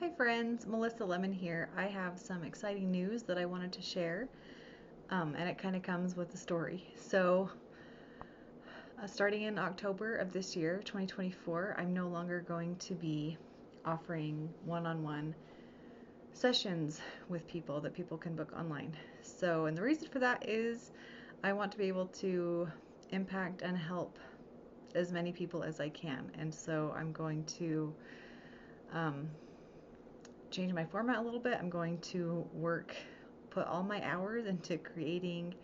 Hi friends, Melissa Lemon here. I have some exciting news that I wanted to share, and it kind of comes with a story. Starting in October of this year, 2024, I'm no longer going to be offering one-on-one sessions with people that people can book online. And the reason for that is I want to be able to impact and help as many people as I can, and so I'm going to um, change my format a little bit. I'm going to put all my hours into creating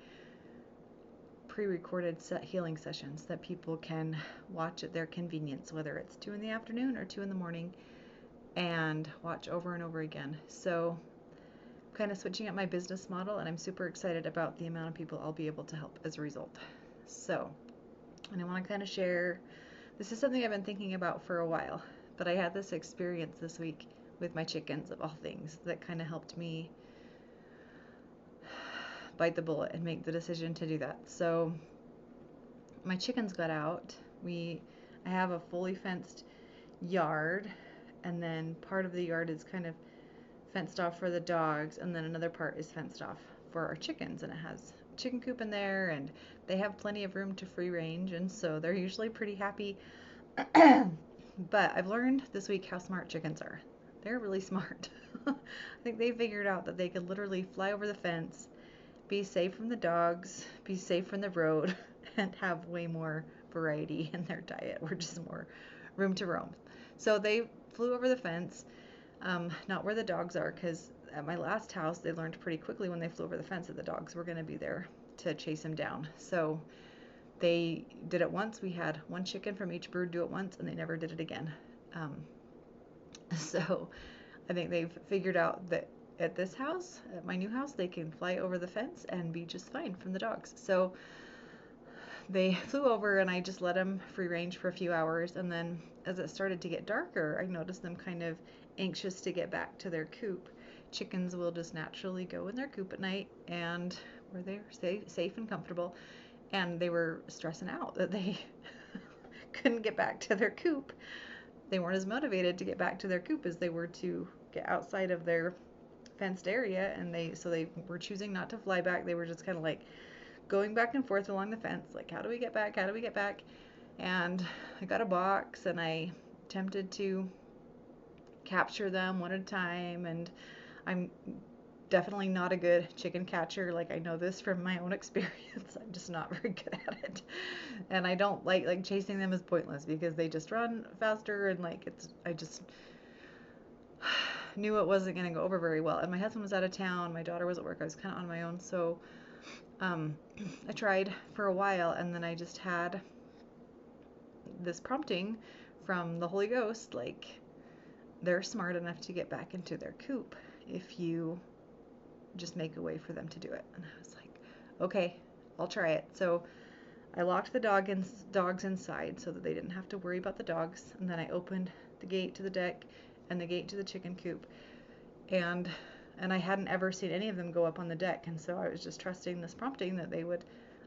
pre-recorded healing sessions that people can watch at their convenience, whether it's 2 in the afternoon or 2 in the morning, and watch over and over again. So I'm kind of switching up my business model, and I'm super excited about the amount of people I'll be able to help as a result. And I want to kind of share, this is something I've been thinking about for a while, but I had this experience this week with my chickens, of all things, that kind of helped me bite the bullet and make the decision to do that. So my chickens got out. I have a fully fenced yard, and then part of the yard is kind of fenced off for the dogs, and then another part is fenced off for our chickens, and it has a chicken coop in there, and they have plenty of room to free range, and so they're usually pretty happy. But I've learned this week how smart chickens are. They're really smart. I think they figured out that they could literally fly over the fence, be safe from the dogs, be safe from the road, and have way more variety in their diet, or just more room to roam. So they flew over the fence, not where the dogs are, because at my last house, they learned pretty quickly when they flew over the fence that the dogs were going to be there to chase them down. So they did it once. We had one chicken from each brood do it once, and they never did it again. Um, so I think they've figured out that at this house, at my new house, they can fly over the fence and be just fine from the dogs. So they flew over, and I just let them free range for a few hours, and then as it started to get darker, I noticed them kind of anxious to get back to their coop. Chickens will just naturally go in their coop at night, and where they're safe and comfortable, and they were stressing out that they couldn't get back to their coop. They weren't as motivated to get back to their coop as they were to get outside of their fenced area, and they were choosing not to fly back. They were just kind of like going back and forth along the fence, like, how do we get back? How do we get back? And I got a box, and I attempted to capture them one at a time, and I'm definitely not a good chicken catcher. Like, I know this from my own experience. I'm just not very good at it. And I don't like chasing them is pointless because they just run faster, and I just knew it wasn't going to go over very well. And my husband was out of town, my daughter was at work, I was kind of on my own. So I tried for a while, and then I just had this prompting from the Holy Ghost, like, they're smart enough to get back into their coop if you just make a way for them to do it. And I was like, okay, I'll try it. So I locked the dogs inside so that they didn't have to worry about the dogs, and then I opened the gate to the deck and the gate to the chicken coop, and I hadn't ever seen any of them go up on the deck, and so I was just trusting this prompting that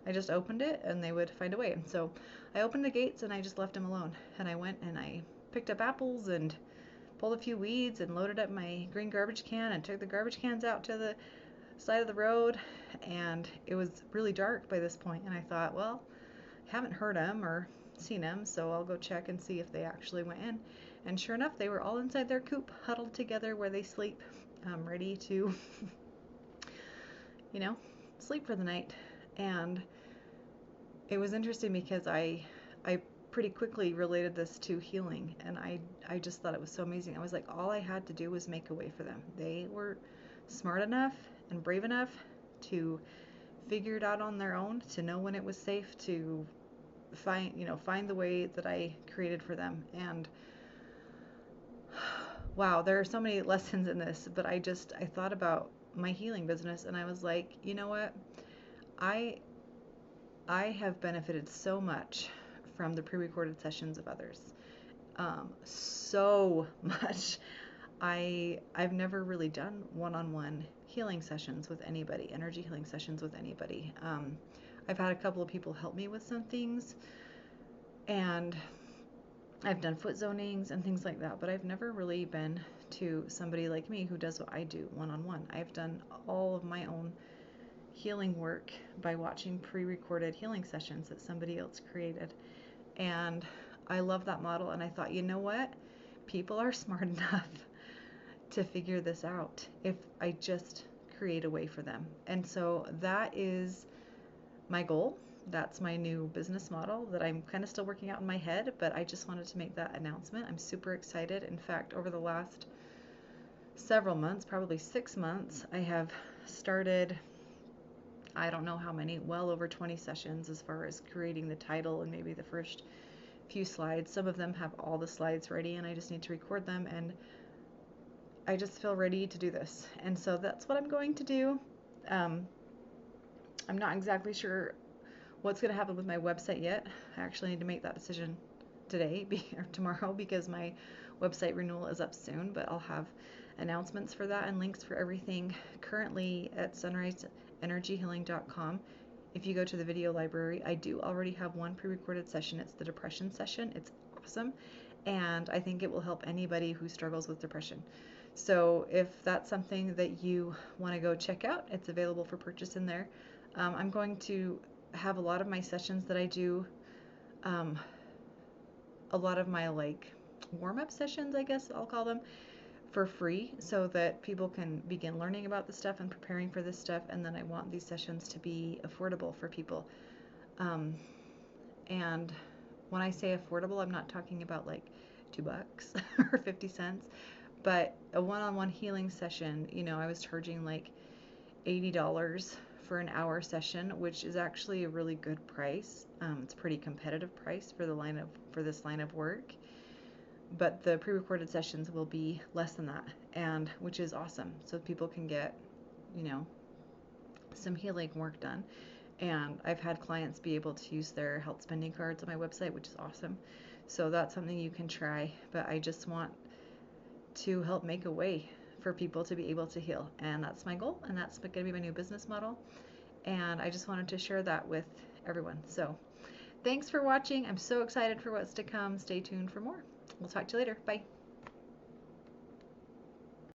I just opened it and they would find a way. And so I opened the gates and I just left them alone, and I went and I picked up apples and pulled a few weeds and loaded up my green garbage can and took the garbage cans out to the side of the road. And it was really dark by this point, and I thought, well, I haven't heard them or seen them, so I'll go check and see if they actually went in. And sure enough, they were all inside their coop, huddled together where they sleep, ready to, you know, sleep for the night. And it was interesting because I pretty quickly related this to healing, and I just thought it was so amazing. I was like, all I had to do was make a way for them. They were smart enough and brave enough to figure it out on their own, to know when it was safe to find the way that I created for them. And wow, there are so many lessons in this, but I thought about my healing business, and I was like, you know what? I I have benefited so much from the pre-recorded sessions of others. So much. I've never really done one-on-one healing sessions with anybody, energy healing sessions with anybody. I've had a couple of people help me with some things, and I've done foot zonings and things like that, but I've never really been to somebody like me who does what I do one-on-one. I've done all of my own healing work by watching pre-recorded healing sessions that somebody else created. And I love that model, and I thought, you know what? People are smart enough to figure this out if I just create a way for them. And so that is my goal. That's my new business model that I'm kind of still working out in my head, but I just wanted to make that announcement. I'm super excited. In fact, over the last several months, probably 6 months, I have started, I don't know how many, well over 20 sessions as far as creating the title and maybe the first few slides. Some of them have all the slides ready and I just need to record them, and I just feel ready to do this. And so that's what I'm going to do. I'm not exactly sure what's going to happen with my website yet. I actually need to make that decision today or tomorrow because my website renewal is up soon, but I'll have announcements for that and links for everything currently at sunriseenergyhealing.com. If you go to the video library, I do already have one pre-recorded session. It's the depression session. It's awesome, and I think it will help anybody who struggles with depression. So if that's something that you want to go check out, it's available for purchase in there. I'm going to have a lot of my sessions that I do, a lot of my like warm-up sessions, I guess I'll call them, for free so that people can begin learning about this stuff and preparing for this stuff. And then I want these sessions to be affordable for people. And when I say affordable, I'm not talking about like $2 or 50 cents, but a one-on-one healing session, you know, I was charging like $80 for an hour session, which is actually a really good price. It's a pretty competitive price for this line of work. But the pre-recorded sessions will be less than that, and which is awesome. So people can get, you know, some healing work done. And I've had clients be able to use their health spending cards on my website, which is awesome. So that's something you can try. But I just want to help make a way for people to be able to heal. And that's my goal, and that's going to be my new business model. And I just wanted to share that with everyone. So thanks for watching. I'm so excited for what's to come. Stay tuned for more. We'll talk to you later. Bye.